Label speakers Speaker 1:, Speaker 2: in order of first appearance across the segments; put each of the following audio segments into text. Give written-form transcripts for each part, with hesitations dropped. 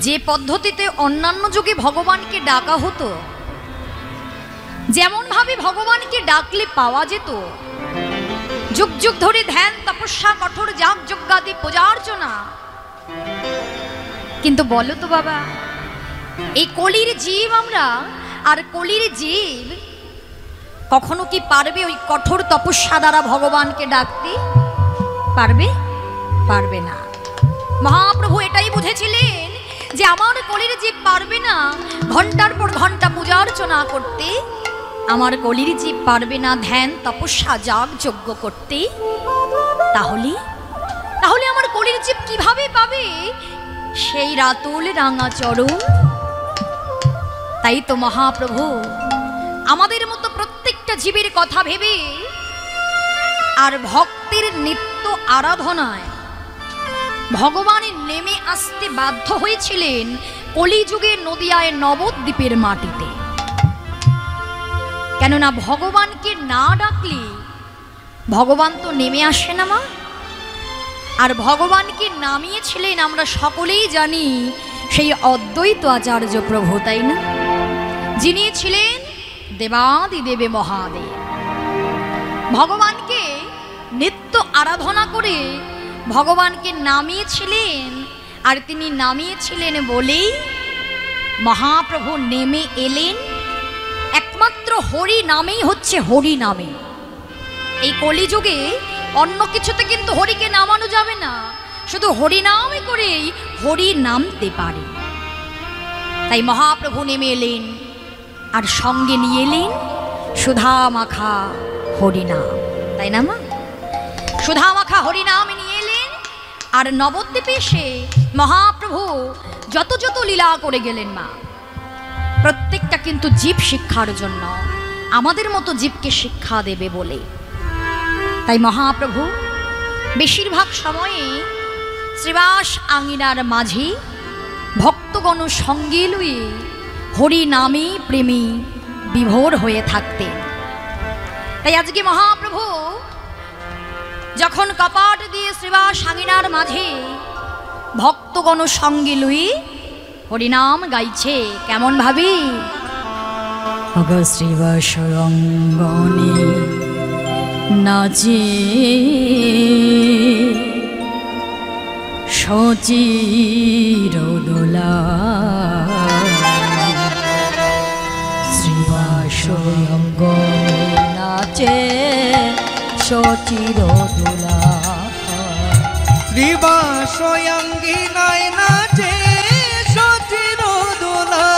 Speaker 1: যে পদ্ধতিতে অন্যান্য যুগে ভগবানকে ডাকা হতো, যেমন ভাবে ভগবানকে ডাকলে পাওয়া যেত, যুগ যুগ ধরে ধ্যান তপস্যা কঠোর যাগ যজ্ঞাদি পূজা অর্চনা, কিন্তু বলো তো বাবা, এই কলির জীব আমরা, আর কলির জীব কখনো কি পারবে ওই কঠোর তপস্যা দ্বারা ভগবানকে ডাকতে? পারবে? পারবে না। মহাপ্রভু এটাই বুঝেছিলেন যে আমার কলির জীব পারবে না ঘন্টার পর ঘন্টা পূজা অর্চনা করতে, আমার কলির জীব পারবে না ধ্যান তপস্যা যাগ যজ্ঞ করতে। তাহলে তাহলে আমার কলির জীব কিভাবে পাবে সেই রাতুল রাঙা চরণ? তাই তো মহাপ্রভু আমাদের মতো প্রত্যেকটা জীবের কথা ভেবে আর ভক্তের নিত্য আরাধনায় ভগবানের নেমে আসতে বাধ্য হয়েছিলেন কলিযুগের নদিয়ায় নবদ্বীপের মাটিতে। কেননা ভগবানকে না ডাকলে ভগবান তো নেমে আসে না মা। আর ভগবানকে নামিয়েছিলেন আমরা সকলেই জানি সেই অদ্বৈত আচার্য প্রভু, তাই না? যিনি ছিলেন দেবাদিদেবে মহাদেব। ভগবানকে নিত্য আরাধনা করে ভগবানকে নামিয়েছিলেন, আর তিনি নামিয়েছিলেন বলেই মহাপ্রভু নেমে এলেন একমাত্র হরি নামেই, হচ্ছে হরি নামে। এই কলিযুগে অন্য কিছুতে কিন্তু হরিকে নামানো যাবে না, শুধু হরি নামে করেই হরি নামতে পারে। তাই মহাপ্রভু নেমে এলেন আর সঙ্গে নিয়ে এলেন সুধা মাখা হরিনাম, তাই না মা? সুধা মাখা হরিনাম নিয়ে এলেন। আর নবদ্বীপে এসে মহাপ্রভু যত যত লীলা করে গেলেন মা, প্রত্যেকটা কিন্তু জীব শিক্ষার জন্য, আমাদের মতো জীবকে শিক্ষা দেবে বলে। তাই মহাপ্রভু বেশিরভাগ সময়ে শ্রীবাস আঙিনার মাঝে ভক্তগণ সঙ্গে লুয়ে হরি নামে প্রেমী বিভোর হয়ে থাকতেন। তাই আজকে মহাপ্রভু যখন কপাট দিয়ে শ্রীবাস আঙিনার মাঝে ভক্তগণ সঙ্গে লুয়ে হরিনাম গাইছে, কেমন ভাবে? অগ শ্রীবাস অঙ্গনে নাচে সচির দোলা, শ্রীবাস অঙ্গনে নাচে সচির দোলা,
Speaker 2: শ্রীবাস অঙ্গিনায় নাচে সচির দোলা,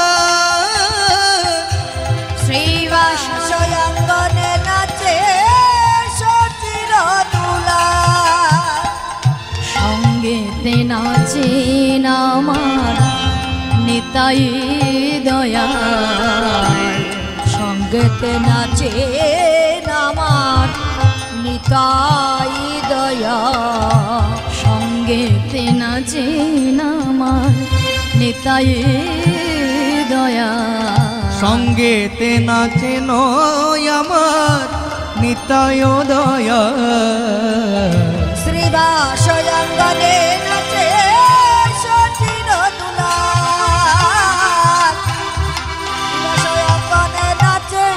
Speaker 1: শ্রীবাস
Speaker 3: অঙ্গনে নাচে সচির দোলা,
Speaker 1: সঙ্গেতে নাচেন আমার নিতাই দয়াল,
Speaker 3: সঙ্গেতে নাচেন আমার নিতাই দয়া,
Speaker 1: সঙ্গেতে নাচেন আমার নিতাই দয়া,
Speaker 2: সঙ্গেতে নাচেন আমার নিতায় দয়া,
Speaker 3: শ্রীবাস অঙ্গনে নাচে সচির দোলা, শ্রীবাস অঙ্গনে নাচে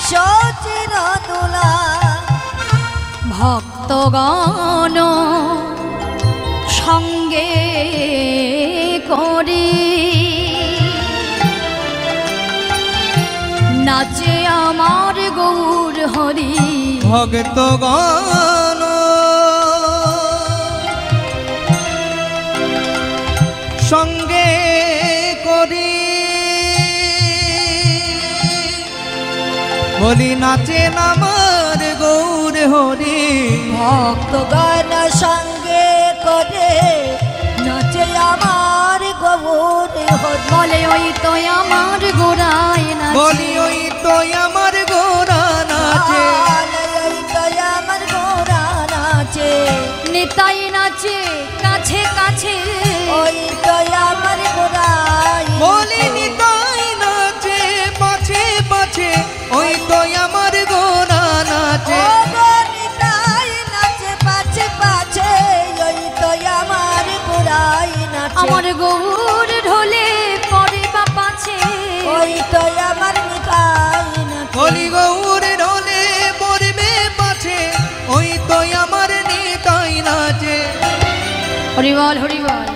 Speaker 3: সচির দোলা,
Speaker 1: ভক্তগণ সঙ্গে করে নাচে আমার গৌর হরি,
Speaker 2: ভক্তগণ সঙ্গে করি বলি নাচেন আমার গৌর হরি,
Speaker 3: ভক্তগণ সঙ্গে করে নাচে আমার গৌর হরি,
Speaker 1: বলে ওই তো আমার গোড়ায় নাচে,
Speaker 2: বলি ওই তো আমার গোরা নাচে,
Speaker 3: ওই তো আমার গোরা নাচে,
Speaker 1: নিতাই নাচে কাছে কাছে,
Speaker 3: ওই তো আমার গোরাই,
Speaker 2: বলি নিতাই নাচে পাছে পাছে, ওই তো আমার গোরা নাচে,
Speaker 3: ও গো নিতাই নাচে পাছে পাছে, ওই তো আমার গোরাই নাচে,
Speaker 1: আমার গৌর ঢোলে পরে বা পাছে,
Speaker 3: ওই তো আমার নিতাই নাচে।
Speaker 2: হরি গৌর ঢোলে পড়বে পাছে, ওই তো আমার নিতাই নাচে।
Speaker 1: হরিবল হরিবল।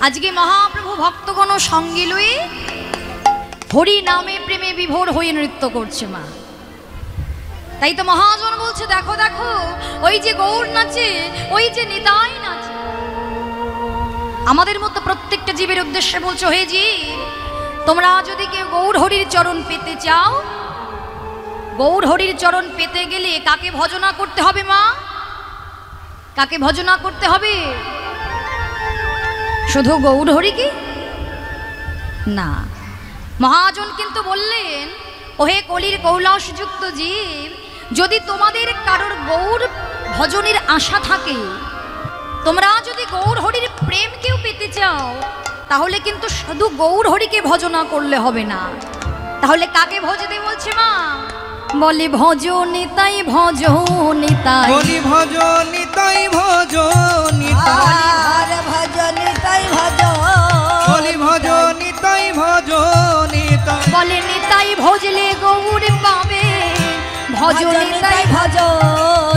Speaker 1: আজকে মহাপ্রভু ভক্তগণ সঙ্গে লয়ে হরি নামে প্রেমে বিভোর হয়ে নৃত্য করছে মা। তাই তো মহাজন বলছে দেখো দেখো, ওই যে গৌর নাচে, ওই যে নিতাই নাচে। আমাদের মতো প্রত্যেকটা জীবের উদ্দেশ্যে বলছো, হে জীব, তোমরা যদি কেউ গৌর হরির চরণ পেতে চাও, গৌর হরির চরণ পেতে গেলে কাকে ভজনা করতে হবে মা? কাকে ভজনা করতে হবে? শুধু গৌর হরিকে না, মহাজন কিন্তু বললেন, ওহে কলির কৌলাসযুক্ত জীব, যদি তোমাদের কারোর গৌর ভজনের আশা থাকে, তোমরা যদি গৌর হরির প্রেম কেউ পেতে চাও, তাহলে কিন্তু শুধু গৌর হরিকে ভজনা করলে হবে না। তাহলে কাকে ভজতে বলছে মা? বলে ভজ নিতাই, ভজ নিতাই,
Speaker 2: বলি ভজ নিতাই, ভজ নিতাই,
Speaker 3: আর ভজ নিতাই ভজ,
Speaker 2: বলি ভজ নিতাই, ভজ নিতাই,
Speaker 1: বলে নিতাই ভজলে গৌর পাবে, ভজ নিতাই ভজ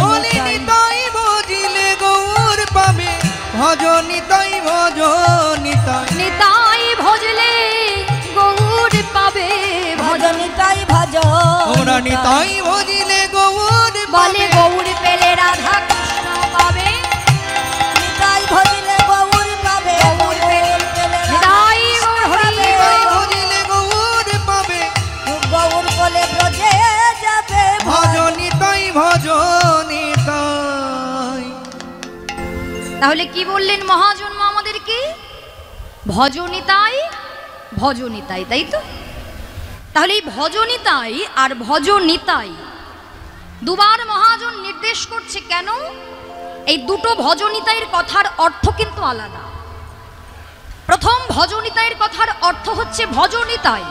Speaker 2: বলি নিতাই ভজিলে গৌর পাবে, ভজ নিতাই, ভজ নিতাই,
Speaker 1: নিতাই ভজলে গৌর পাবে,
Speaker 3: ভজ নিতাই ভজ।
Speaker 2: ওরা নিতাই ভজিলে গৌর
Speaker 1: বলে
Speaker 2: পাবে,
Speaker 1: গৌর পেলে রাধা কৃষ্ণ পাবে,
Speaker 3: নিতাই ভজিলে গৌর পাবে,
Speaker 1: গৌর পেলে নিতাই গৌর হরি
Speaker 2: ভজিলে গৌর পাবে,
Speaker 3: গৌর বলে ব্রজে যাবে,
Speaker 2: ভজ নিতাই, ভজ নিতাই।
Speaker 1: তাহলে কি বললেন মহাজন্ম আমাদেরকে? ভজনিতাই, ভজনিতাই, তাই তো? তাহলে এই ভজনিতাই আর ভজনিতাই দুবার মহাজন নির্দেশ করছে কেন? এই দুটো ভজনিতাইয়ের কথার অর্থ কিন্তু আলাদা। প্রথম ভজনিতাইয়ের কথার অর্থ হচ্ছে ভজনিতাই,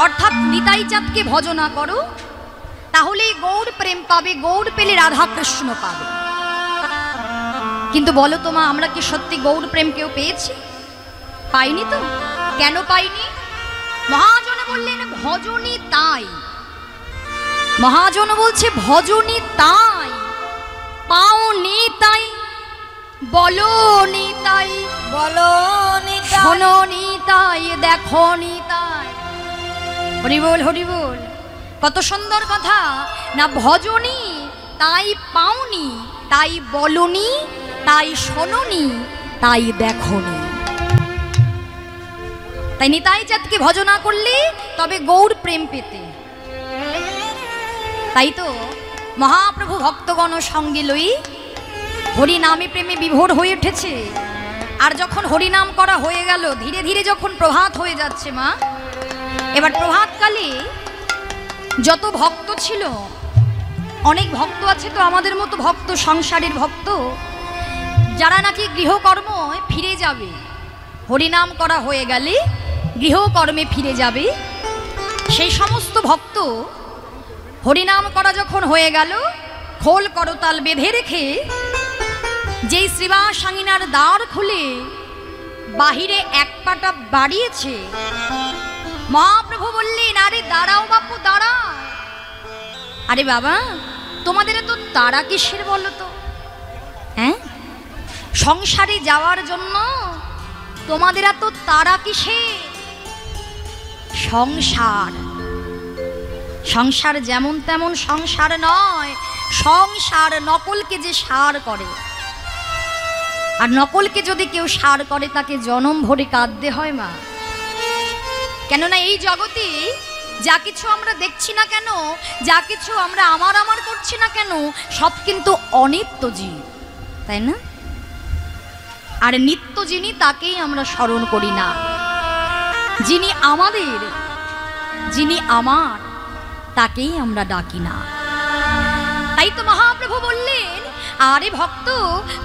Speaker 1: অর্থাৎ নিতাই চাঁদকে ভজনা করো, তাহলেই গৌর প্রেম পাবে, গৌর পেলে রাধা কৃষ্ণ পাবে। কিন্তু বলো তো মা, আমরা কি সত্যি গৌর প্রেম কেউ পেয়েছি? পাইনি তো। কেন পাইনি? মহাজন বললেন ভজনী তাই। মহাজন বলছে ভজনী তাই, পাওনি তাই, বলো নি তাই,
Speaker 3: বলো নিতাই,
Speaker 1: শোনো নি তাই, দেখো নি তাই। হরি বল হরি বল। কত সুন্দর কথা না! ভজনী তাই পাওনি, তাই বলনি, তাই শোনোনি, তাই দেখোনি। তাই নিতাই চাঁদকে ভজনা করলে তবে গৌর প্রেম পেতে। তাই তো মহাপ্রভু ভক্তগণ সঙ্গে লই হরি নামে প্রেমে বিভোর হয়ে উঠেছে। আর যখন হরিনাম করা হয়ে গেল, ধীরে ধীরে যখন প্রভাত হয়ে যাচ্ছে মা, এবার প্রভাতকালে যত ভক্ত ছিল, অনেক ভক্ত আছে তো আমাদের মতো ভক্ত, সংসারের ভক্ত, যারা নাকি গৃহকর্ম ফিরে যাবে, হরিনাম করা হয়ে গেলে গৃহকর্মে ফিরে যাবে, সেই সমস্ত ভক্ত হরিনাম করা যখন হয়ে গেল, খোল করতাল বেঁধে রেখে যেই শ্রীবাস আঙিনার দ্বার খুলে বাহিরে এক পাটা বাড়িয়েছে, মহাপ্রভু বললেন, আরে দাঁড়াও বাপু দাঁড়াও। আরে বাবা, তোমাদের তো তারা কিসের বলো তো? হ্যাঁ, সংসারে যাওয়ার জন্য তোমাদের এত তারা কিসে? সংসার, সংসার যেমন তেমন সংসার নয়। সংসার নকলকে যে সার করে, আর নকলকে যদি কেউ সার করে, তাকে জনম ভরে কাঁদতে হয় মা। কেননা এই জগতে যা কিছু আমরা দেখছি না কেন, যা কিছু আমরা আমার আমার করছি না কেন, সব কিন্তু অনিত্য জীব, তাই না? আর নিত্য যিনি, তাকেই আমরা স্মরণ করি না। যিনি আমাদের, যিনি আমার, তাকেই আমরা ডাকি না। তাই তো মহাপ্রভু বললেন, আরে ভক্ত,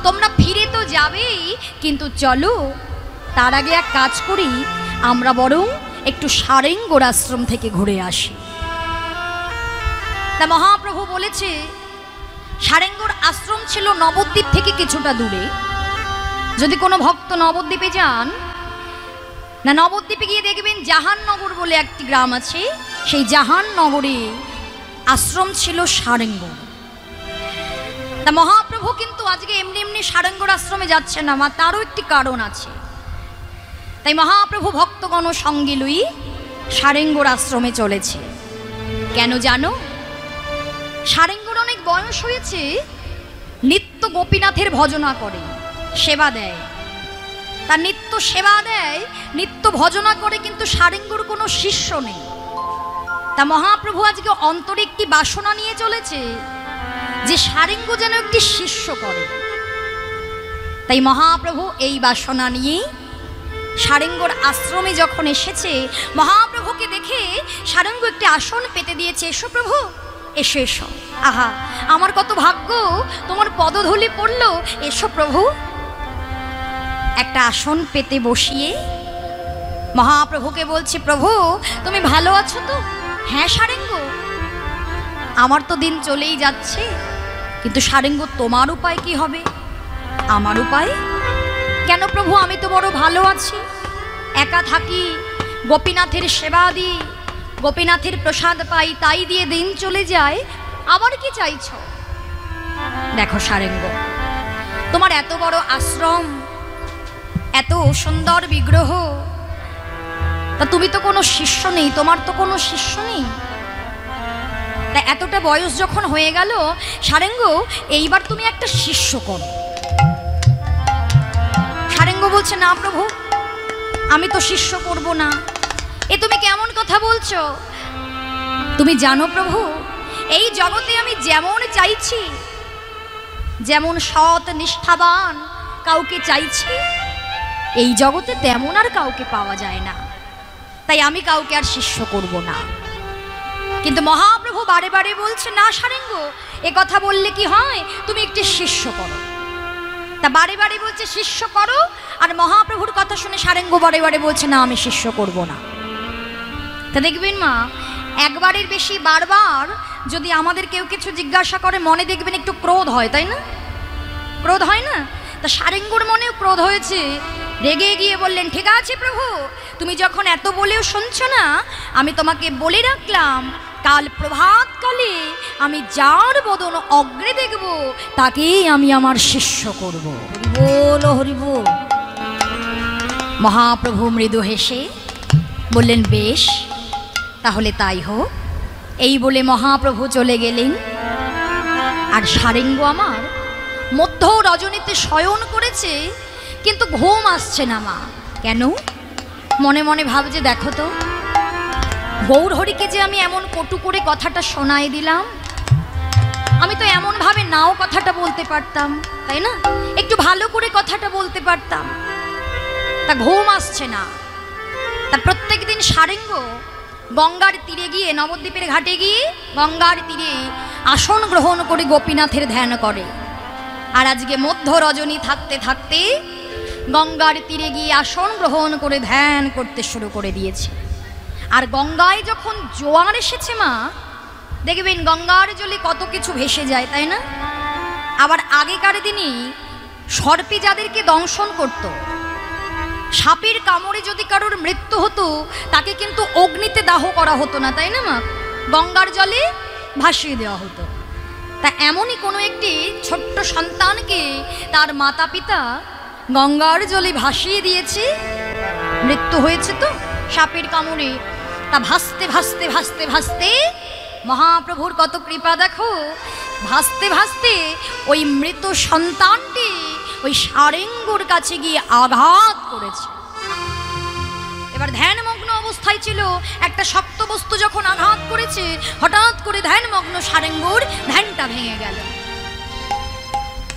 Speaker 1: তোমরা ফিরে তো যাবেই, কিন্তু চলো তার আগে এক কাজ করি, আমরা বরং একটু সারেঙ্গর আশ্রম থেকে ঘুরে আসি। তা মহাপ্রভু বলেছে, সারেঙ্গর আশ্রম ছিল নবদ্বীপ থেকে কিছুটা দূরে। যদি কোনো ভক্ত নবদ্বীপে যান, না নবদ্বীপে গিয়ে দেখবেন জাহাননগর বলে একটি গ্রাম আছে, সেই জাহাননগরে আশ্রম ছিল সারেঙ্গ। তা মহাপ্রভু কিন্তু আজকে এমনি এমনি সারেঙ্গর আশ্রমে যাচ্ছে না মা, তারও একটি কারণ আছে। তাই মহাপ্রভু ভক্তগণ সঙ্গে লই সারেঙ্গর আশ্রমে চলেছে। কেন জানো? সারেঙ্গর অনেক বয়স হয়েছে, নিত্য গোপীনাথের ভজনা করে, সেবা দেয়, তার নিত্য সেবা দেয়, নিত্য ভজনা করে, কিন্তু সারেঙ্গর কোনো শিষ্য নেই। তা মহাপ্রভু আজকে অন্তরে একটি বাসনা নিয়ে চলেছে যে সারেঙ্গ যেন একটি শিষ্য করে। তাই মহাপ্রভু এই বাসনা নিয়ে সারেঙ্গর আশ্রমে যখন এসেছে, মহাপ্রভুকে দেখে সারেঙ্গ একটি আসন পেতে দিয়েছে। এসো প্রভু, এসো এসো। আহা, আমার কত ভাগ্য, তোমার পদধূলি পড়ল, এসো প্রভু। একটা আসন পেতে বসিয়ে মহাপ্রভুকে বলছে, প্রভু তুমি ভালো আছো তো? হ্যাঁ সারেঙ্গ, আমার তো দিন চলেই যাচ্ছে, কিন্তু সারেঙ্গ তোমার উপায় কি হবে? আমার উপায় কেন প্রভু, আমি তো বড় ভালো আছি, একা থাকি, গোপীনাথের সেবা দিই, গোপীনাথের প্রসাদ পাই, তাই দিয়ে দিন চলে যায়, আবার কি চাইছ? দেখো সারেঙ্গ, তোমার এত বড় আশ্রম, এত সুন্দর বিগ্রহ, তা তুমি তো কোনো শিষ্য নেই, তোমার তো কোনো শিষ্য নেই। তা এতটা বয়স যখন হয়ে গেল সারেঙ্গ, এইবার তুমি একটা শিষ্য করো। সারেঙ্গ বলছে, না প্রভু, আমি তো শিষ্য করব না। এ তুমি কেমন কথা বলছো? তুমি জানো প্রভু, এই জগতে আমি যেমন চাইছি, যেমন সৎ নিষ্ঠাবান কাউকে চাইছি, এই জগতে তেমন আর কাউকে পাওয়া যায় না, তাই আমি কাউকে আর শিষ্য করব না। কিন্তু মহাপ্রভু বারে বারে বলছে, না সারেঙ্গ, এ কথা বললে কি হয়, তুমি একটি শিষ্য করো। তা বারে বারে বলছে শিষ্য করো, আর মহাপ্রভুর কথা শুনে সারেঙ্গ বারে বারে বলছে, না আমি শিষ্য করব না। তা দেখবেন মা, একবারের বেশি বারবার যদি আমাদের কেউ কিছু জিজ্ঞাসা করে, মনে দেখবেন একটু ক্রোধ হয়, তাই না? ক্রোধ হয় না? তা সারেঙ্গর মনেও ক্রোধ হয়েছে, রেগে গিয়ে বললেন, ঠিক আছে প্রভু, তুমি যখন এত বলেও শুনছো না, আমি তোমাকে বলে রাখলাম, কাল প্রভাতকালে আমি যার বদন অগ্রে দেখব, তাকেই আমি আমার শিষ্য করব।
Speaker 3: হরিবোল হরিবোল।
Speaker 1: মহাপ্রভু মৃদু হেসে বললেন, বেশ, তাহলে তাই হোক। এই বলে মহাপ্রভু চলে গেলেন। আর সারেঙ্গ আমার মধ্য রজনীতে শয়ন করেছে, কিন্তু ঘুম আসছে না মা। কেন? মনে মনে ভাবছে, দেখো তো, গৌরহরিকে যে আমি এমন কটু করে কথাটা শোনাই দিলাম, আমি তো এমনভাবে নাও কথাটা বলতে পারতাম, তাই না? একটু ভালো করে কথাটা বলতে পারতাম। তা ঘুম আসছে না। তা প্রত্যেক দিন সারেঙ্গ গঙ্গার তীরে গিয়ে, নবদ্বীপের ঘাটে গিয়ে গঙ্গার তীরে আসন গ্রহণ করে গোপীনাথের ধ্যান করে। আর আজকে মধ্য রজনী থাকতে থাকতে গঙ্গার তীরে গিয়ে আসন গ্রহণ করে ধ্যান করতে শুরু করে দিয়েছে। আর গঙ্গায় যখন জোয়ার এসেছে মা, দেখবেন গঙ্গার জলে কত কিছু ভেসে যায়, তাই না? আবার আগেকার দিনে সর্পে যাদেরকে দংশন করত, সাপের কামড়ে যদি কারোর মৃত্যু হতো, তাকে কিন্তু অগ্নিতে দাহ করা হতো না, তাই না মা? গঙ্গার জলে ভাসিয়ে দেওয়া হতো। তা এমনই কোনো একটি ছোট্ট সন্তানকে তার মাতা পিতা গঙ্গার জলে ভাসিয়ে দিয়েছে, মৃত্যু হয়েছে তো সাপের কামড়ে। তা ভাসতে ভাসতে ভাসতে ভাসতে, মহাপ্রভুর কত কৃপা দেখো, ভাসতে ভাসতে ওই মৃত সন্তানটি ওই সারেঙ্গর কাছে গিয়ে আঘাত করেছে। এবার ধ্যানমগ্ন অবস্থায় ছিল, একটা শক্ত বস্তু যখন আঘাত করেছে, হঠাৎ করে ধ্যানমগ্ন সারেঙ্গর ধ্যানটা ভেঙে গেল।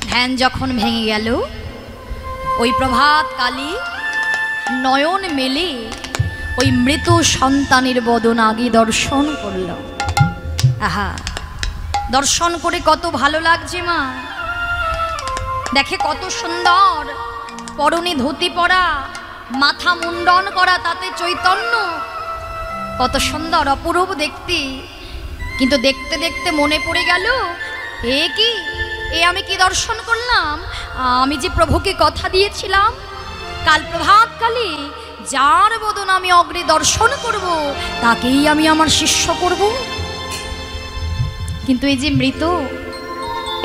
Speaker 1: ধ্যান যখন ভেঙে গেল, ওই প্রভাত কালী নয়ন মেলে ওই মৃত সন্তানের বদন আগে দর্শন করল। আহা, দর্শন করে কত ভালো লাগছে মা। দেখে কত সুন্দর, পরনে ধুতি পরা, মাথা মুন্ডন করা, তাতে চৈতন্য, কত সুন্দর অপূর্ব দেখতে। কিন্তু দেখতে দেখতে মনে পড়ে গেল, এ কি, এ আমি কি দর্শন করলাম? আমি যে প্রভুকে কথা দিয়েছিলাম, কাল প্রভাতকালে যার বদন আমি অগ্রে দর্শন করব তাকেই আমি আমার শিষ্য করব। কিন্তু এই যে মৃত,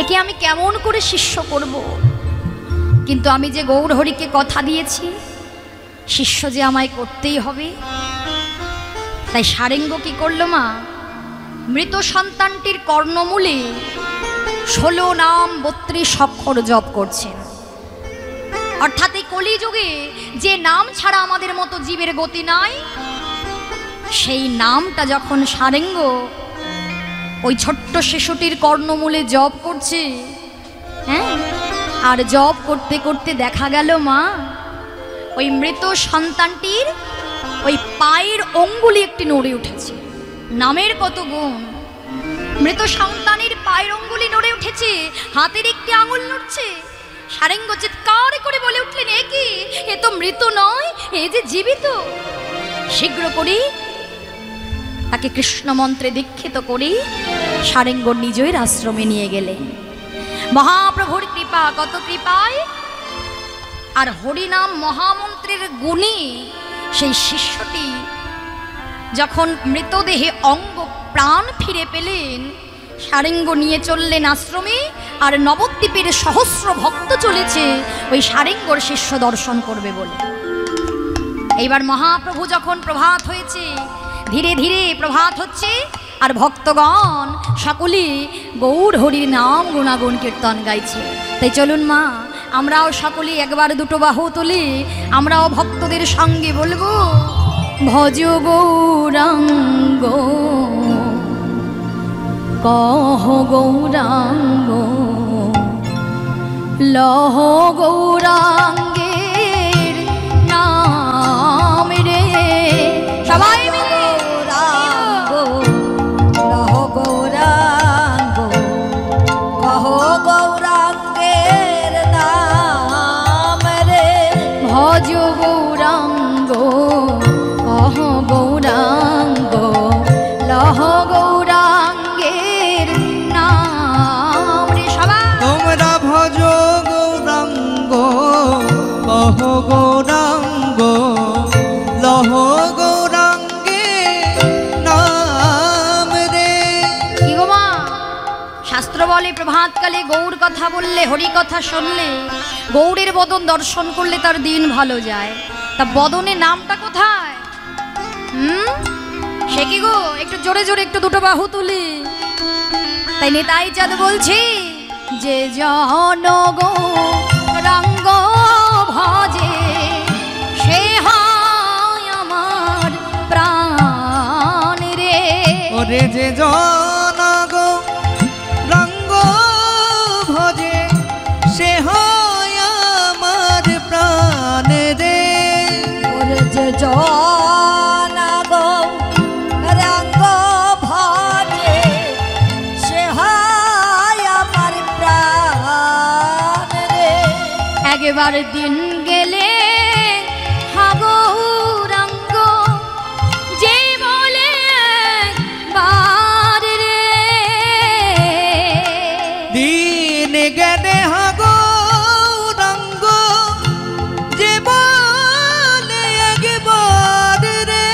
Speaker 1: একে আমি কেমন করে শিষ্য করব? কিন্তু আমি যে গৌরহরিকে কথা দিয়েছি শিষ্য যে আমায় করতেই হবে। তাই সারেঙ্গ কি করলো মা? মৃত সন্তানটির কর্ণমূলে 16 নাম 32 অক্ষর জপ করছেন। অর্থাৎ এই কলিযুগে যে নাম ছাড়া আমাদের মতো জীবের গতি নাই, সেই নামটা যখন সারেঙ্গ ওই ছোট্ট শিশুটির কর্ণমূলে জপ করছে, হ্যাঁ, আর জপ করতে করতে দেখা গেল মা ওই মৃত সন্তানটির ওই পায়ের অঙ্গুলি একটি নড়ে উঠেছে। নামের কত গুণ! মৃত সন্তানের পায়ের অঙ্গুলি নড়ে উঠেছে, হাতের একটি আঙুল নড়ছে। সারেঙ্গ চিৎকার করে বলে উঠলেন, এ কি? এ তো মৃত নয়, এ যে জীবিত। শীঘ্র করে তাকে কৃষ্ণ মন্ত্রে দীক্ষিত করে সারেঙ্গ নিজের আশ্রমে নিয়ে গেলেন। মহাপ্রভুর কৃপা, কত কৃপায়! আর হরিনাম মহামন্ত্রের গুণে সেই শিষ্যটি যখন মৃতদেহে অঙ্গ প্রাণ ফিরে পেলেন, সারেঙ্গ নিয়ে চললেন আশ্রমে। আর নবদ্বীপের সহস্র ভক্ত চলেছে ওই সারেঙ্গর শিষ্য দর্শন করবে বলে। এইবার মহাপ্রভু যখন প্রভাত হয়েছে, ধীরে ধীরে প্রভাত হচ্ছে, আর ভক্তগণ সকলে গৌর হরির নাম গুণাগুণ কীর্তন গাইছে। তাই চলুন মা, আমরাও সকলে একবার দুটো বাহু তুলে আমরাও ভক্তদের সঙ্গে বলবো, ভজ গৌরাঙ্গ কহ গৌরাঙ্গ লহ গৌরাঙ্গের নাম রে। সবাই মিলে
Speaker 3: গৌরাঙ্গ লহ গৌরাঙ্গ কহ গৌরাঙ্গের নাম রে।
Speaker 1: ভজ গৌরাঙ্গ কহ গৌরাঙ্গ লহ গৌরাঙ্গের নাম রে। সবাই
Speaker 2: তোমরা ভজ গৌরাঙ্গ কহ গৌরাঙ্গ লহ গৌরাঙ্গে নাম রে।
Speaker 1: কি গো মা, শাস্ত্র বলে প্রভাতকালে গৌর কথা বললে, হরি কথা শুনলে, গৌরের বদন দর্শন করলে তার দিন ভালো যায়। তা বদনে নামটা কোথায়? সে কি গো, একটু জোরে জোরে একটু দুটো বাহু তুলি। তাই নেতাই চাঁদ বলছি, যে জন গৌরাঙ্গ ভজে সে হয় আমার প্রাণ রে।
Speaker 2: ওরে যে জন গৌরাঙ্গ ভজে সে হয় আমার প্রাণ রে।
Speaker 3: ওরে যে জন গৌরাঙ্গ ভজে সে হয় আমার প্রাণ রে।
Speaker 1: একবার দিন গেলে গৌরাঙ্গ যে বলে একবার রে।
Speaker 2: দিন গেলে গৌরাঙ্গ যে বলে একবার রে।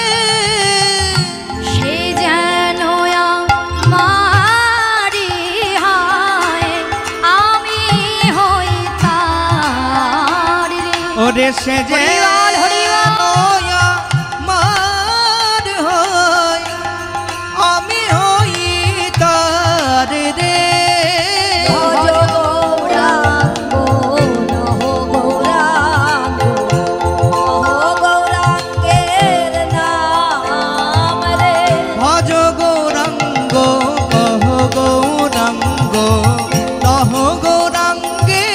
Speaker 1: সে যেন আমারি হয়, আমি হই তার রে।
Speaker 2: ওরে সে যে
Speaker 1: হরিবল, হরিবল।
Speaker 2: মার হয় আমি হই তার রে।
Speaker 3: ভজ গৌরাঙ্গ লহ গৌরাঙ্গ কহ গৌরাঙ্গের নাম রে।
Speaker 2: ভজ গৌরাঙ্গ কহ গৌরাঙ্গ লহ গৌরাঙ্গে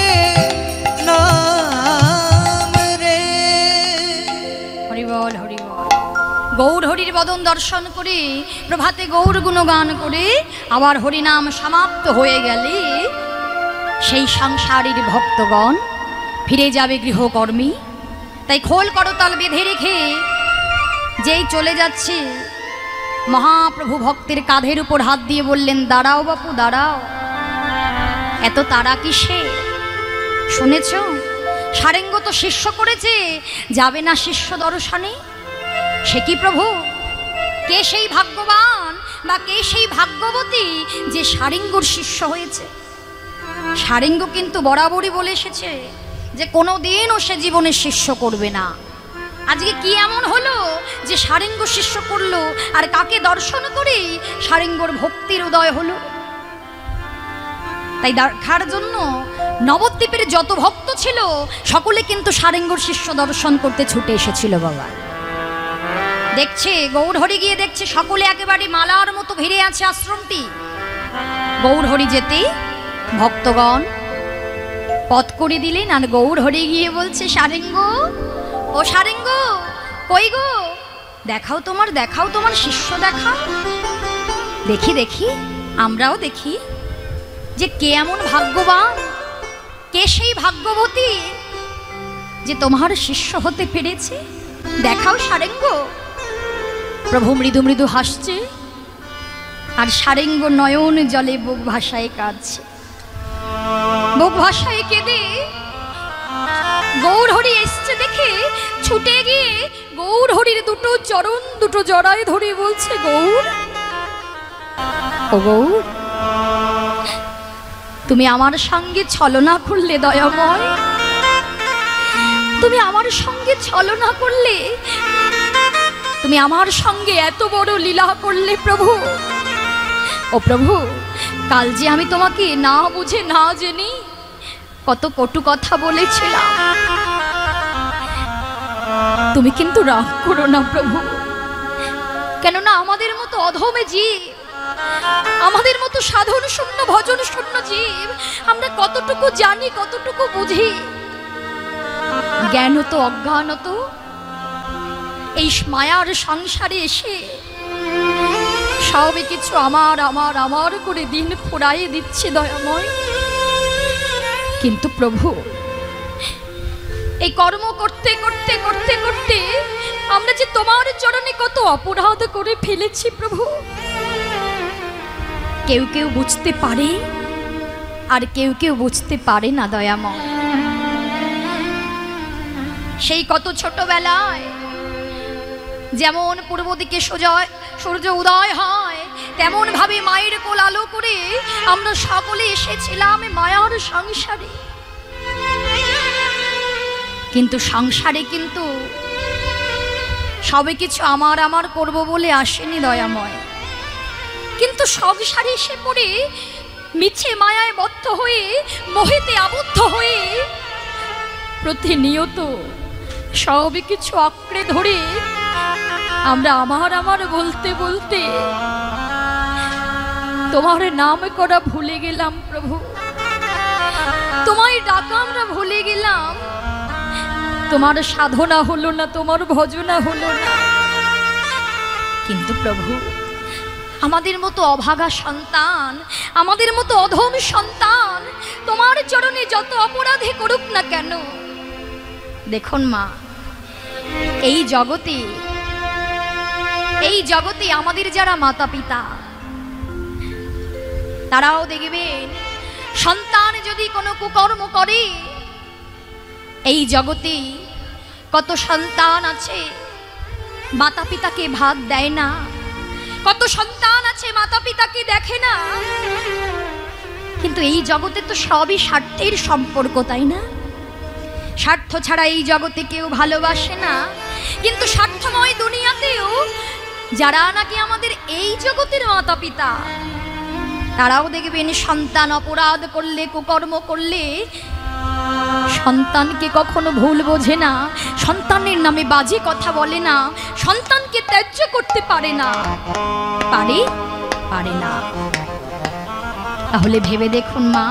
Speaker 2: নাম রে।
Speaker 1: হরিবল, হরিবল। গৌর হরির বদন দর্শন করে প্রভাতে গৌর গুণগান করে আবার হরিনাম সমাপ্ত হয়ে গেলে সেই সংসারীর ভক্তগণ ফিরে যাবে গৃহকর্মী। তাই খোল করতাল বেঁধে রেখে যেই চলে যাচ্ছে, মহাপ্রভু ভক্তের কাঁধের উপর হাত দিয়ে বললেন, দাঁড়াও বাপু দাঁড়াও, এত তাড়া কিসে? শুনেছ সারেঙ্গ তো শিষ্য করেছে, যাবে না শিষ্য দর্শনে? সে কি প্রভু, কে সেই ভাগ্যবান বা কে সেই ভাগ্যবতী যে সারেঙ্গর শিষ্য হয়েছে? সারেঙ্গ কিন্তু বরাবরই বলে এসেছে যে কোনো দিনও সে জীবনে শিষ্য করবে না। আজকে কি এমন হলো যে সারেঙ্গ শিষ্য করলো, আর কাকে দর্শন করে সারেঙ্গর ভক্তির উদয় হলো? তাই দেখার জন্য নবদ্বীপের যত ভক্ত ছিল সকলে কিন্তু সারেঙ্গর শিষ্য দর্শন করতে ছুটে এসেছিল বাবা। দেখছে গৌরহরি গিয়ে দেখছে সকলে একেবারে মালার মতো ঘিরে আছে আশ্রমটি। গৌরহরি যেতে ভক্তগণ পথ করে দিলেন, আর গৌরহরি গিয়ে বলছে সারেঙ্গ, ও সারেঙ্গ কই গো, দেখাও তোমার শিষ্য দেখাও। দেখি দেখি, আমরাও দেখি যে কে এমন ভাগ্যবান, কে সেই ভাগ্যবতী যে তোমার শিষ্য হতে পেরেছে, দেখাও সারেঙ্গ। প্রভু মৃদু মৃদু হাসছে, আর সারেঙ্গ নয়ন জলে বুক ভাষায় কাঁদছে। বুক ভাষায় কেঁদে গৌরহরি এসছে দেখে ছুটে গিয়ে গৌরহরির দুটো চরণ দুটো জড়ায় ধরে বলছে, গৌর, ও গৌর, তুমি আমার সঙ্গে ছলনা করলে দয়াময়, তুমি আমার সঙ্গে ছলনা করলে, তুমি আমার সঙ্গে এত বড় লীলা করলে প্রভু। ও প্রভু, কাল যে আমি তোমাকে না বুঝে না জেনে কত কটু কথা বলেছিলাম, তুমি কিন্তু রাগ করো না প্রভু। কেননা আমাদের মতো অধমে জীব, আমাদের মতো সাধন শূন্য ভজন শূন্য জীব, আমরা কতটুকু জানি, কতটুকু বুঝি। জ্ঞান তো অজ্ঞান তো, এই মায়ার সংসারে এসে সবই কিছু আমার আমার আমার করে দিন ফুরাইয়ে দিচ্ছে দয়াময়। কিন্তু প্রভু, এই কর্ম করতে করতে করতে করতে আমরা যে তোমার চরণে কত অপরাধ করে ফেলেছি প্রভু। কেউ কেউ বুঝতে পারে আর কেউ কেউ বুঝতে পারে না দয়াময়। সেই কত ছোটবেলায় যেমন পূর্ব দিকে সূর্য উদয় হয়, তেমন ভাবে মায়ের কোল আলো করে আমরা সকলে এসেছিলাম মায়ার সংসারে। কিন্তু সংসারে কিন্তু সবে কিছু আমার আমার করব বলে আসেনি দয়াময়। কিন্তু সংসারে এসে পড়ে মিছে মায়ায় বদ্ধ হয়ে, মোহেতে আবদ্ধ হয়ে প্রতিনিয়ত সবে কিছু আঁকড়ে ধরে আমরা আমার আমার বলতে বলতে তোমার নাম করা ভুলে গেলাম প্রভু। তোমায় ডাকা আমরা ভুলে গেলাম। তোমার সাধনা হলো না, তোমার ভজনা হলো না। কিন্তু প্রভু, আমাদের মতো অভাগা সন্তান, আমাদের মতো অধম সন্তান তোমার চরণে যত অপরাধী করুক না কেন, দেখুন মা, এই জগতে আমাদের যারা মাতা পিতা, তারাও দেখবেন সন্তান যদি কোনো কুকর্ম করে, এই জগতে কত সন্তান আছে মাতা পিতাকে ভাত দেয় না, কত সন্তান আছে মাতা পিতাকে দেখে না। কিন্তু এই জগতে তো সবই স্বার্থের সম্পর্ক, তাই না? স্বার্থ ছাড়া এই জগতে কেউ ভালোবাসে না। কিন্তু স্বার্থময় দুনিয়াতেও যারা নাকি আমাদের এই জগতের মাতা পিতা, তারাও দেখবেন সন্তান অপরাধ করলে, কুকর্ম করলে সন্তানকে কখনো ভুল বোঝে না, সন্তানের নামে বাজে কথা বলে না, সন্তানকে ত্যায্য করতে পারে না, পারে না। তাহলে ভেবে দেখুন মা,